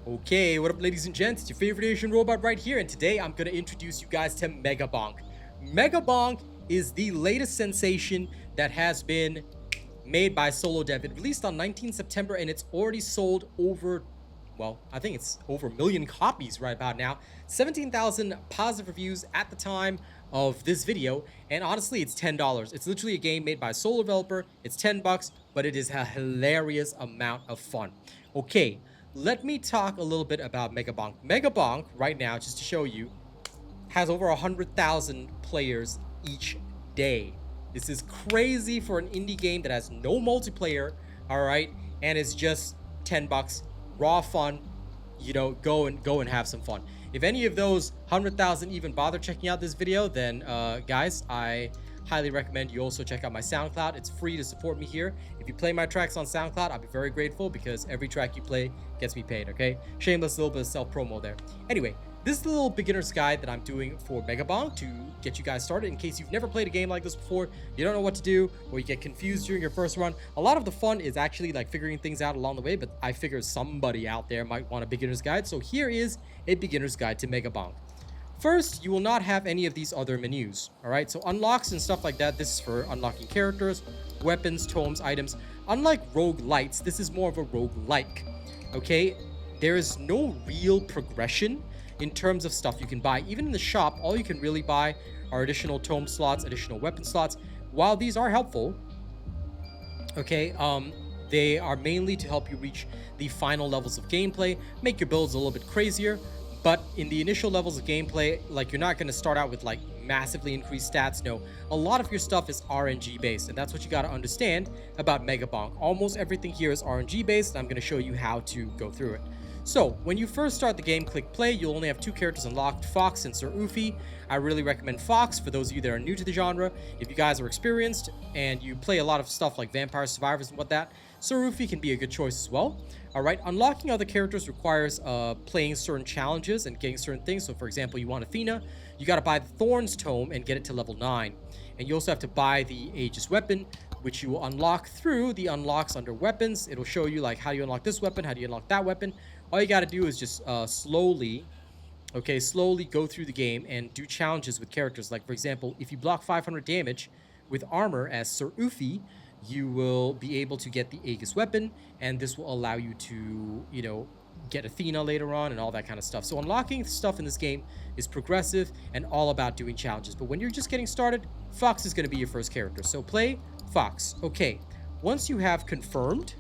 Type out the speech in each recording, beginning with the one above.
Okay, what up ladies and gents, it's your favorite Asian robot right here, and today I'm going to introduce you guys to Megabonk. Megabonk is the latest sensation that has been made by Solo Dev. It released on 19 September and it's already sold over, well, I think it's over 1 million copies right about now. 17,000 positive reviews at the time of this video, and honestly, it's $10. It's literally a game made by a solo developer. It's 10 bucks, but it is a hilarious amount of fun. Okay, let me talk a little bit about Megabonk. Megabonk, right now, just to show you, has over 100,000 players each day. This is crazy for an indie game that has no multiplayer, all right, and is just 10 bucks, raw fun. You know, go and have some fun. If any of those 100,000 even bother checking out this video, then guys, I highly recommend you also check out my SoundCloud. It's free to support me here. If you play my tracks on SoundCloud, I'll be very grateful because every track you play gets me paid, okay? Shameless little bit of self-promo there. Anyway, this is the little beginner's guide that I'm doing for Megabonk to get you guys started in case you've never played a game like this before, you don't know what to do, or you get confused during your first run. A lot of the fun is actually like figuring things out along the way, but I figure somebody out there might want a beginner's guide, so here is a beginner's guide to Megabonk. First, you will not have any of these other menus, all right? So unlocks and stuff like that, this is for unlocking characters, weapons, tomes, items. Unlike roguelites, this is more of a roguelike, okay? There is no real progression in terms of stuff you can buy. Even in the shop, all you can really buy are additional tome slots, additional weapon slots. While these are helpful, okay, they are mainly to help you reach the final levels of gameplay, make your builds a little bit crazier. But in the initial levels of gameplay, like, you're not going to start out with like massively increased stats. No, a lot of your stuff is RNG based, and that's what you got to understand about Megabonk. Almost everything here is RNG based, and I'm going to show you how to go through it. So when you first start the game, click play. You'll only have two characters unlocked, Fox and Sir Ufi. I really recommend Fox for those of you that are new to the genre. If you guys are experienced and you play a lot of stuff like Vampire Survivors and whatnot, Sir Ufi can be a good choice as well. All right, unlocking other characters requires playing certain challenges and getting certain things. So for example, you want Athena, you got to buy the Thorns Tome and get it to level 9. And you also have to buy the Aegis weapon, which you will unlock through the unlocks under weapons. It'll show you like how do you unlock this weapon, how do you unlock that weapon. All you got to do is just slowly go through the game and do challenges with characters. Like, for example, if you block 500 damage with armor as Sir Ufi, you will be able to get the Aegis weapon, and this will allow you to, you know, get Athena later on and all that kind of stuff. So unlocking stuff in this game is progressive and all about doing challenges. But when you're just getting started, Fox is going to be your first character. So play Fox. Okay, once you have confirmed,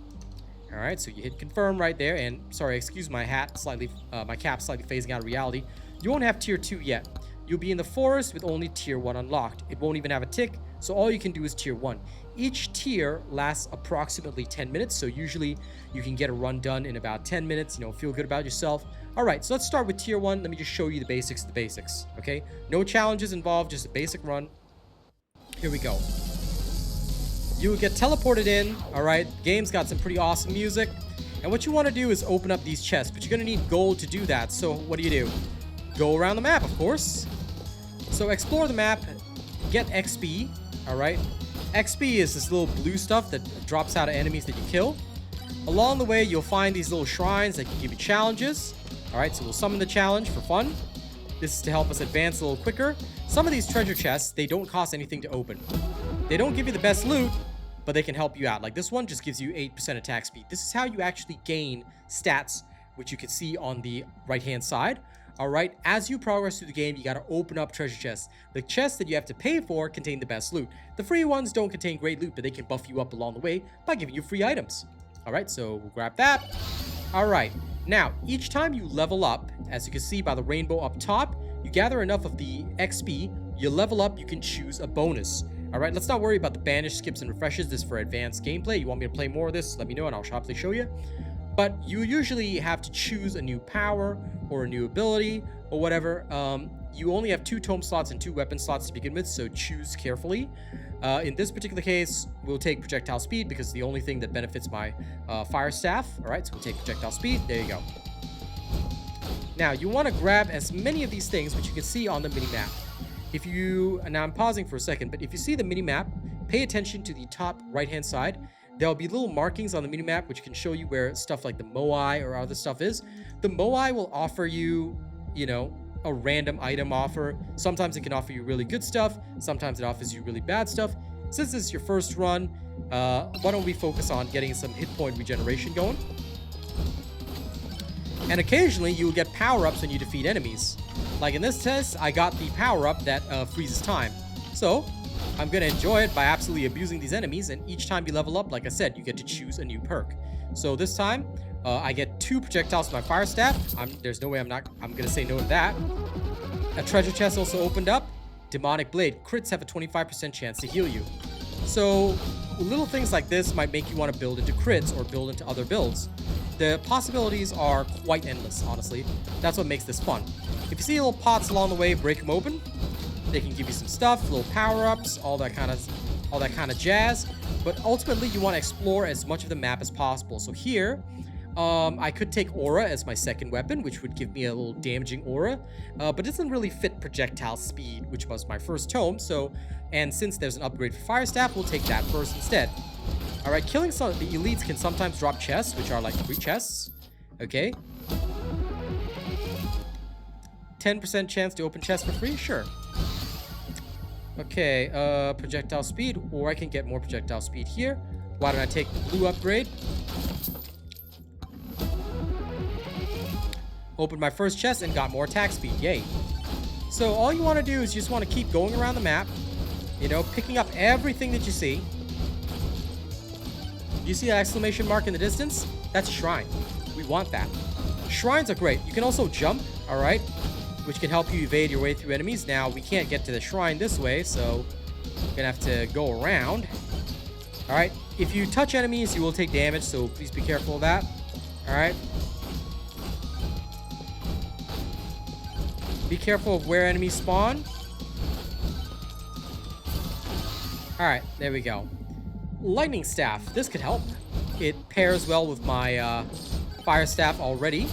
all right, so you hit confirm right there, and sorry, excuse my hat, slightly, my cap slightly phasing out of reality. You won't have tier 2 yet. You'll be in the forest with only tier 1 unlocked. It won't even have a tick, so all you can do is tier 1. Each tier lasts approximately 10 minutes, so usually you can get a run done in about 10 minutes, you know, feel good about yourself. All right, so let's start with tier 1. Let me just show you the basics of the basics, okay? No challenges involved, just a basic run. Here we go. You will get teleported in, all right? The game's got some pretty awesome music. And what you want to do is open up these chests, but you're going to need gold to do that. So what do? Go around the map, of course. So explore the map, get XP, all right? XP is this little blue stuff that drops out of enemies that you kill. Along the way, you'll find these little shrines that can give you challenges. All right, so we'll summon the challenge for fun. This is to help us advance a little quicker. Some of these treasure chests, they don't cost anything to open. They don't give you the best loot, but they can help you out. Like this one just gives you 8% attack speed. This is how you actually gain stats, which you can see on the right-hand side. All right, as you progress through the game, you got to open up treasure chests. The chests that you have to pay for contain the best loot. The free ones don't contain great loot, but they can buff you up along the way by giving you free items. All right, so we'll grab that. All right, now, each time you level up, as you can see by the rainbow up top, you gather enough of the XP, you level up, you can choose a bonus. All right, let's not worry about the banish, skips, and refreshes. This is for advanced gameplay. You want me to play more of this, let me know and I'll happily show you. But you usually have to choose a new power or a new ability or whatever. You only have 2 tome slots and 2 weapon slots to begin with, so choose carefully. In this particular case, we'll take projectile speed because it's the only thing that benefits my fire staff. All right, so we'll take projectile speed. There you go. Now, you want to grab as many of these things, which you can see on the mini-map. If you, and now I'm pausing for a second, but if you see the mini-map, pay attention to the top right-hand side. there'll be little markings on the minimap which can show you where stuff like the Moai or other stuff is. The Moai will offer you, you know, a random item offer. Sometimes it can offer you really good stuff. Sometimes it offers you really bad stuff. Since this is your first run, why don't we focus on getting some hit point regeneration going? And occasionally you will get power-ups when you defeat enemies. Like in this test, I got the power-up that freezes time. So I'm going to enjoy it by absolutely abusing these enemies, and each time you level up, like I said, you get to choose a new perk. So this time, I get 2 projectiles with my fire staff. There's no way I'm going to say no to that. A treasure chest also opened up. Demonic blade. Crits have a 25% chance to heal you. So little things like this might make you want to build into crits or build into other builds. The possibilities are quite endless, honestly. That's what makes this fun. If you see little pots along the way, break them open. They can give you some stuff, little power-ups, all that kind of jazz. But ultimately, you want to explore as much of the map as possible. So here, I could take aura as my second weapon, which would give me a little damaging aura, but it doesn't really fit projectile speed, which was my first tome. And since there's an upgrade for fire staff, we'll take that first instead. All right, killing some of the elites can sometimes drop chests, which are like free chests. Okay. 10% chance to open chests for free? Sure. Okay, projectile speed, or I can get more projectile speed here. Why don't I take the blue upgrade? Opened my first chest and got more attack speed. Yay. So all you want to do is you just want to keep going around the map, you know, picking up everything that you see. You see that exclamation mark in the distance? That's a shrine. We want that. Shrines are great. You can also jump, all right, which can help you evade your way through enemies. Now, we can't get to the shrine this way, so we're gonna have to go around. All right, if you touch enemies, you will take damage, so please be careful of that. All right. Be careful of where enemies spawn. All right, there we go. Lightning staff. This could help. It pairs well with my fire staff already.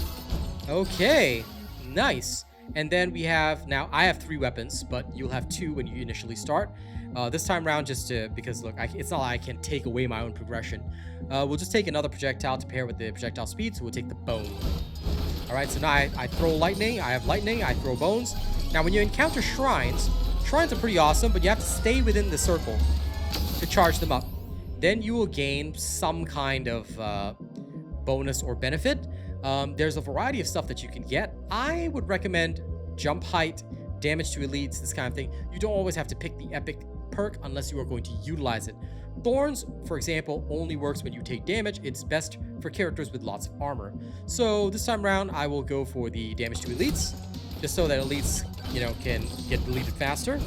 Okay, nice. And then we have, now I have 3 weapons, but you'll have 2 when you initially start. This time around, because look, it's not like I can take away my own progression. We'll just take another projectile to pair with the projectile speed, so we'll take the bone. All right, so now I throw lightning, I have lightning, I throw bones. Now when you encounter shrines are pretty awesome, but you have to stay within the circle to charge them up. Then you will gain some kind of bonus or benefit. There's a variety of stuff that you can get. I would recommend jump height, damage to elites, this kind of thing. You don't always have to pick the epic perk unless you are going to utilize it. Thorns, for example, only works when you take damage. It's best for characters with lots of armor. So this time around, I will go for the damage to elites, just so that elites, you know, can get deleted faster.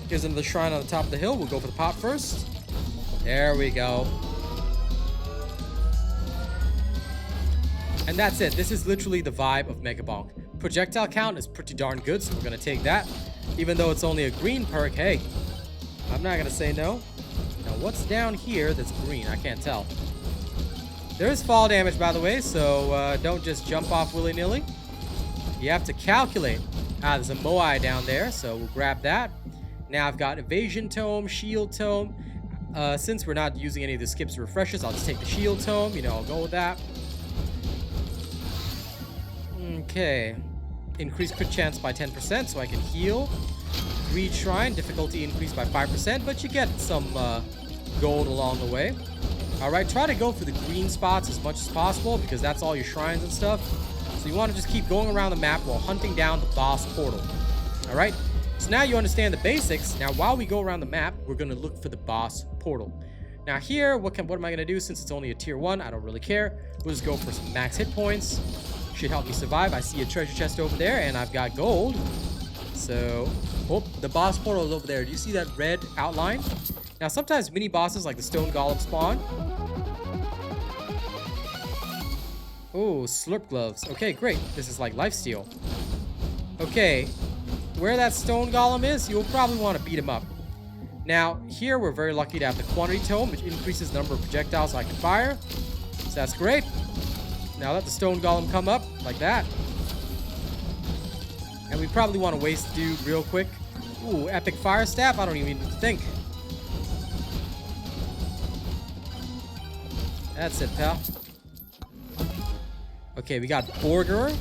Here's another shrine on the top of the hill. We'll go for the pot first. There we go. And that's it. This is literally the vibe of Megabonk. Projectile count is pretty darn good, so we're going to take that. Even though it's only a green perk, hey, I'm not going to say no. Now, what's down here that's green? I can't tell. There is fall damage, by the way, so don't just jump off willy-nilly. You have to calculate. There's a Moai down there, so we'll grab that. Now I've got evasion tome, shield tome. Since we're not using any of the skips or refreshes, I'll just take the shield tome. You know, I'll go with that. Okay. Increase crit chance by 10%, so I can heal. Greed Shrine, difficulty increased by 5%, but you get some gold along the way. Alright, try to go for the green spots as much as possible, because that's all your shrines and stuff. So you want to just keep going around the map while hunting down the boss portal. Alright, so now you understand the basics. Now, while we go around the map, we're going to look for the boss portal. Now here, what am I going to do? Since it's only a tier 1, I don't really care. We'll just go for some max hit points. Should help me survive. I see a treasure chest over there, and I've got gold. So, oh, the boss portal is over there. Do you see that red outline? Now, sometimes mini bosses like the stone golem spawn. Oh, slurp gloves. Okay, great. This is like lifesteal. Okay, where that stone golem is, you'll probably want to beat him up. Now, here we're very lucky to have the quantity tome, which increases the number of projectiles I can fire. So that's great. Now let the stone golem come up like that. And we probably want to waste dude real quick. Ooh, epic fire staff. I don't even need to think. That's it, pal. Okay, we got Burger.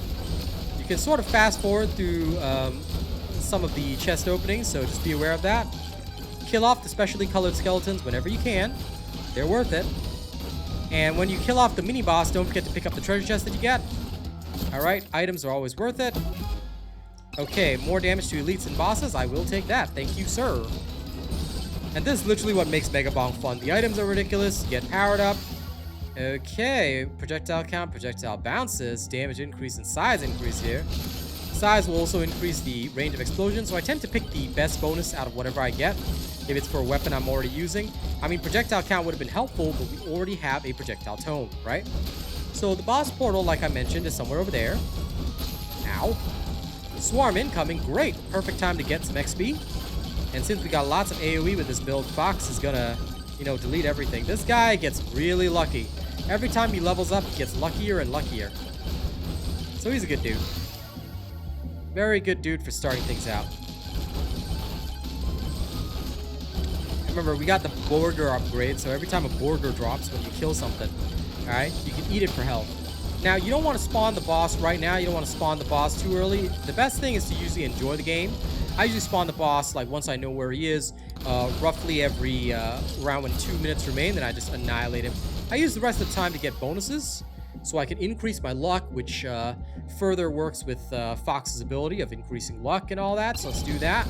You can sort of fast forward through some of the chest openings, so just be aware of that. Kill off the specially colored skeletons whenever you can. They're worth it. And when you kill off the mini-boss, don't forget to pick up the treasure chest that you get. Alright, items are always worth it. Okay, more damage to elites and bosses. I will take that. Thank you, sir. And this is literally what makes Megabonk fun. The items are ridiculous. You get powered up. Okay, projectile count, projectile bounces, damage increase, and size increase here. Size will also increase the range of explosion, so I tend to pick the best bonus out of whatever I get, if it's for a weapon I'm already using. I mean, projectile count would have been helpful, but we already have a projectile tome, right? So the boss portal, like I mentioned, is somewhere over there. Ow. Swarm incoming, great. Perfect time to get some XP. And since we got lots of AoE with this build, Fox is gonna, you know, delete everything. This guy gets really lucky. Every time he levels up, he gets luckier and luckier. So he's a good dude. Very good dude for starting things out. Remember, we got the Burger upgrade, so every time a Burger drops when you kill something, alright, you can eat it for health. Now, you don't want to spawn the boss right now. You don't want to spawn the boss too early. The best thing is to usually enjoy the game. I usually spawn the boss, like, once I know where he is, roughly every round when 2 minutes remain, then I just annihilate him. I use the rest of the time to get bonuses, so I can increase my luck, which further works with Fox's ability of increasing luck and all that, so let's do that.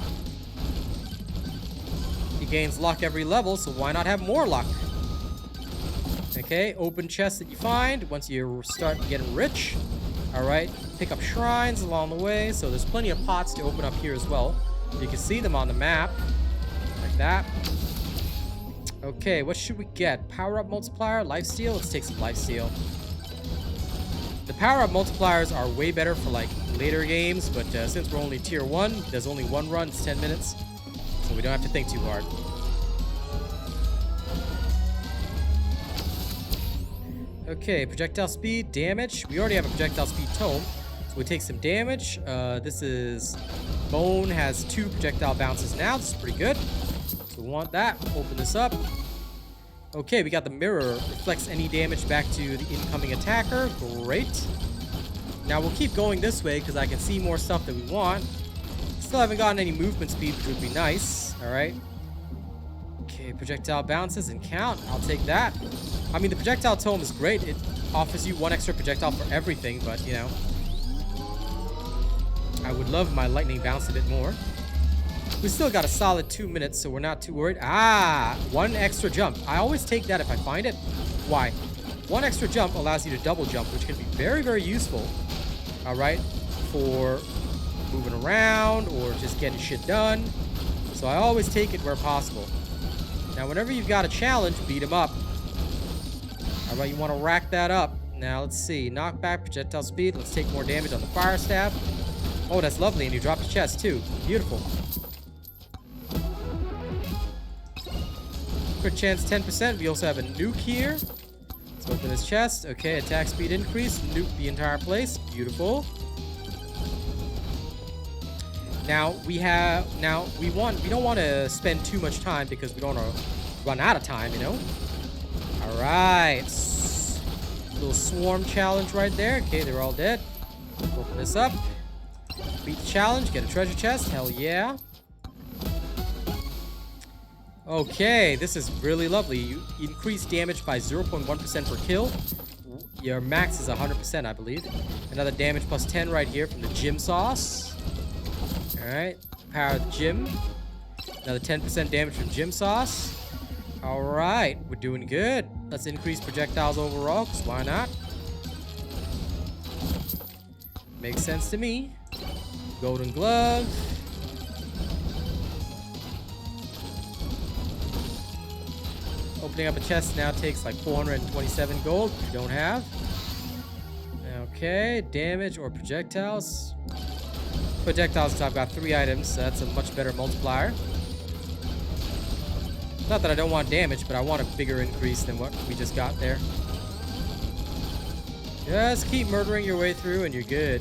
He gains luck every level, so why not have more luck? Okay, open chests that you find once you start getting rich. Alright, pick up shrines along the way, so there's plenty of pots to open up here as well. You can see them on the map, like that. Okay, what should we get? Power-up multiplier, lifesteal? Let's take some lifesteal. The power-up multipliers are way better for, like, later games, but since we're only tier 1, there's only one run, it's 10 minutes, so we don't have to think too hard. Okay, projectile speed, damage. We already have a projectile speed tome, so we take some damage. This is... Bone has 2 projectile bounces now. This is pretty good. So we want that. Open this up. Okay, we got the mirror. Reflects any damage back to the incoming attacker. Great. Now we'll keep going this way because I can see more stuff that we want. Still haven't gotten any movement speed, which would be nice. Alright. Okay, projectile bounces and count. I'll take that. I mean, the projectile tome is great. It offers you 1 extra projectile for everything, but, you know, I would love my lightning bounce a bit more. We still got a solid 2 minutes, so we're not too worried. Ah, 1 extra jump. I always take that if I find it. Why? 1 extra jump allows you to double jump, which can be very, very useful. All right, for moving around or just getting shit done. So I always take it where possible. Now, whenever you've got a challenge, beat him up. All right, you want to rack that up. Now, let's see. Knockback, projectile speed. Let's take more damage on the fire staff. Oh, that's lovely. And you drop the chest, too. Beautiful. Crit chance 10%. We also have a nuke here. Let's open this chest. Okay, attack speed increase. Nuke the entire place. Beautiful. Now, we don't want to spend too much time because we don't want to run out of time, you know? Alright. Little swarm challenge right there. Okay, they're all dead. Open this up. Beat the challenge. Get a treasure chest. Hell yeah. Okay, this is really lovely. You increase damage by 0.1% per kill. Your max is 100%, I believe. Another damage plus 10 right here from the gym sauce. Alright, power of the gym. Another 10% damage from gym sauce. Alright, we're doing good. Let's increase projectiles overall, because why not? Makes sense to me. Golden glove. Opening up a chest now takes like 427 gold, which you don't have. Okay, damage or projectiles. Projectiles, because I've got 3 items, so that's a much better multiplier. Not that I don't want damage, but I want a bigger increase than what we just got there. Just keep murdering your way through and you're good.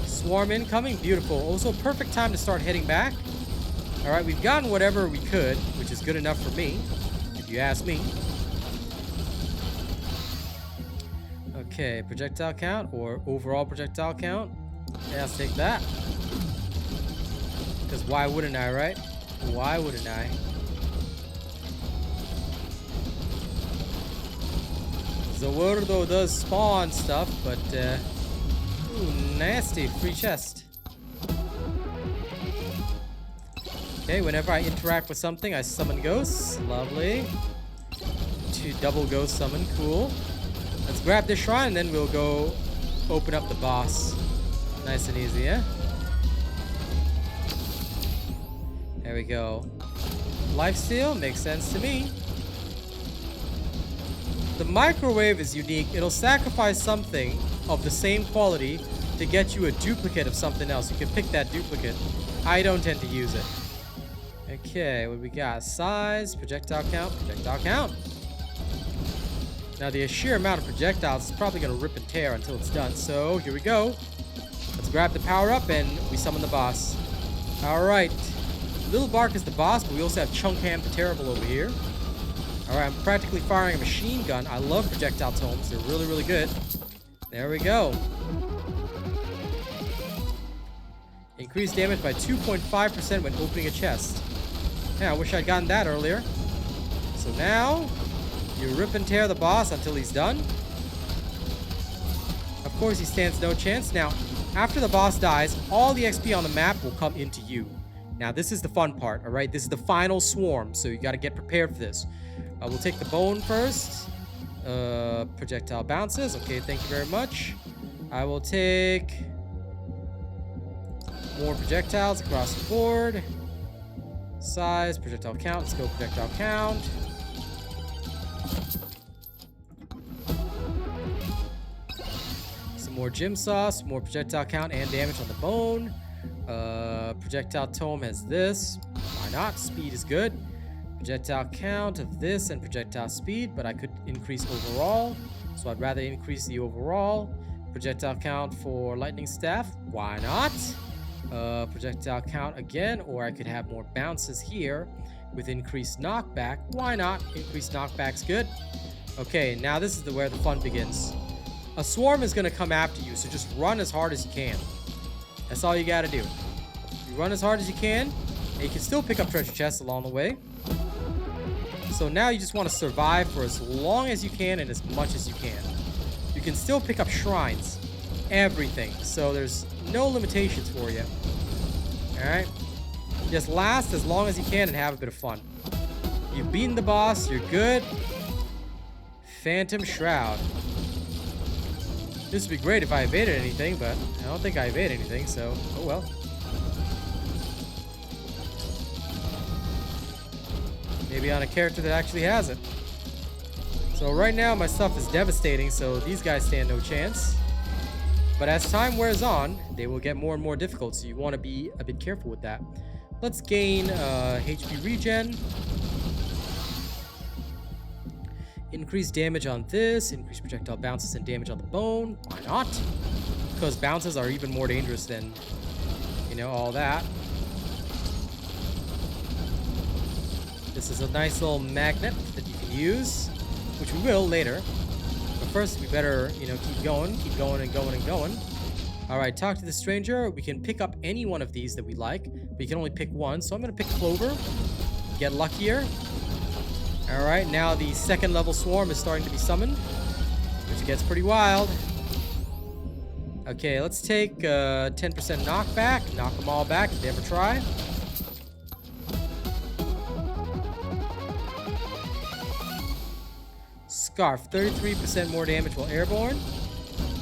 Swarm incoming, beautiful. Also, perfect time to start heading back. Alright, we've gotten whatever we could, which is good enough for me. you ask me. Okay, projectile count or overall projectile count. Yeah, let's take that. Because why wouldn't I, right? Why wouldn't I? Zawardo does spawn stuff, but ooh, nasty free chest. Okay, whenever I interact with something, I summon ghosts. Lovely. To double ghost summon, cool. Let's grab this shrine and then we'll go open up the boss. Nice and easy, yeah? There we go. Lifesteal makes sense to me. The microwave is unique. It'll sacrifice something of the same quality to get you a duplicate of something else. You can pick that duplicate. I don't tend to use it. Okay, what we got? Size, projectile count, projectile count. Now the sheer amount of projectiles is probably going to rip and tear until it's done. So here we go. Let's grab the power up and we summon the boss. Alright. Little Bark is the boss, but we also have Chunkham the Terrible over here. Alright, I'm practically firing a machine gun. I love projectile tomes. They're really, really good. There we go. Increased damage by 2.5% when opening a chest. Yeah, I wish I'd gotten that earlier. So now, you rip and tear the boss until he's done. Of course, he stands no chance. Now, after the boss dies, all the XP on the map will come into you. Now, this is the fun part, all right? This is the final swarm, so you got to get prepared for this. We'll take the bone first. Projectile bounces. Okay, thank you very much. I will take more projectiles across the board. Size, projectile count. Let's go projectile count. Some more gym sauce, more projectile count and damage on the bone. Projectile tome has this. Why not? Speed is good. Projectile count of this and projectile speed, but I could increase overall. So I'd rather increase the overall. Projectile count for lightning staff. Why not? Projectile count again, or I could have more bounces here with increased knockback. Why not? Increased knockback's good. Okay, now this is where the fun begins. A swarm is going to come after you, so just run as hard as you can. That's all you got to do. You run as hard as you can, and you can still pick up treasure chests along the way. So now you just want to survive for as long as you can and as much as you can. You can still pick up shrines. Everything. So there's no limitations for you. Alright? Just last as long as you can and have a bit of fun. You've beaten the boss. You're good. Phantom Shroud. This would be great if I evaded anything, but I don't think I evaded anything, so oh well. Maybe on a character that actually has it. So right now my stuff is devastating, so these guys stand no chance. But as time wears on, they will get more and more difficult, so you want to be a bit careful with that. Let's gain HP regen. Increase damage on this. Increase projectile bounces and damage on the bone. Why not? Because bounces are even more dangerous than, you know, all that. This is a nice little magnet that you can use, which we will later. But first, we better, you know, keep going and going. All right, talk to the stranger. We can pick up any one of these that we like, but you can only pick one. So I'm going to pick Clover. Get luckier. All right, now the second level swarm is starting to be summoned, which gets pretty wild. Okay, let's take 10% knockback. Knock them all back if they ever try. Scarf, 33% more damage while airborne.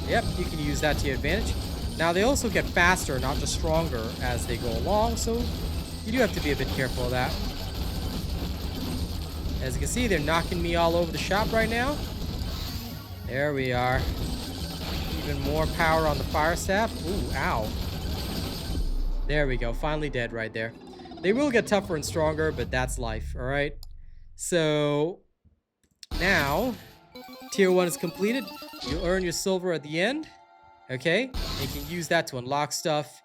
Yep, you can use that to your advantage. Now, they also get faster, not just stronger, as they go along, so you do have to be a bit careful of that. As you can see, they're knocking me all over the shop right now. There we are. Even more power on the fire staff. Ooh, ow. There we go. Finally dead right there. They will get tougher and stronger, but that's life, all right? So, now, Tier 1 is completed. You'll earn your silver at the end, okay? And you can use that to unlock stuff.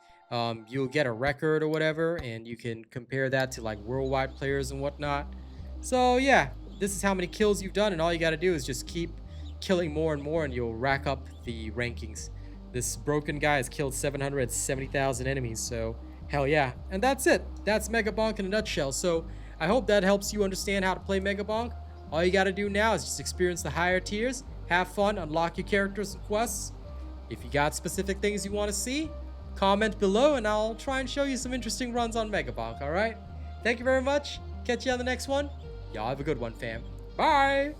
You'll get a record or whatever, and you can compare that to, like, worldwide players and whatnot. So, yeah, this is how many kills you've done, and all you got to do is just keep killing more and more, and you'll rack up the rankings. This broken guy has killed 770,000 enemies, so hell yeah. And that's it. That's Megabonk in a nutshell. So I hope that helps you understand how to play Megabonk. All you gotta do now is just experience the higher tiers, have fun, unlock your characters and quests. If you got specific things you want to see, comment below and I'll try and show you some interesting runs on Megabonk, alright? Thank you very much. Catch you on the next one. Y'all have a good one, fam. Bye!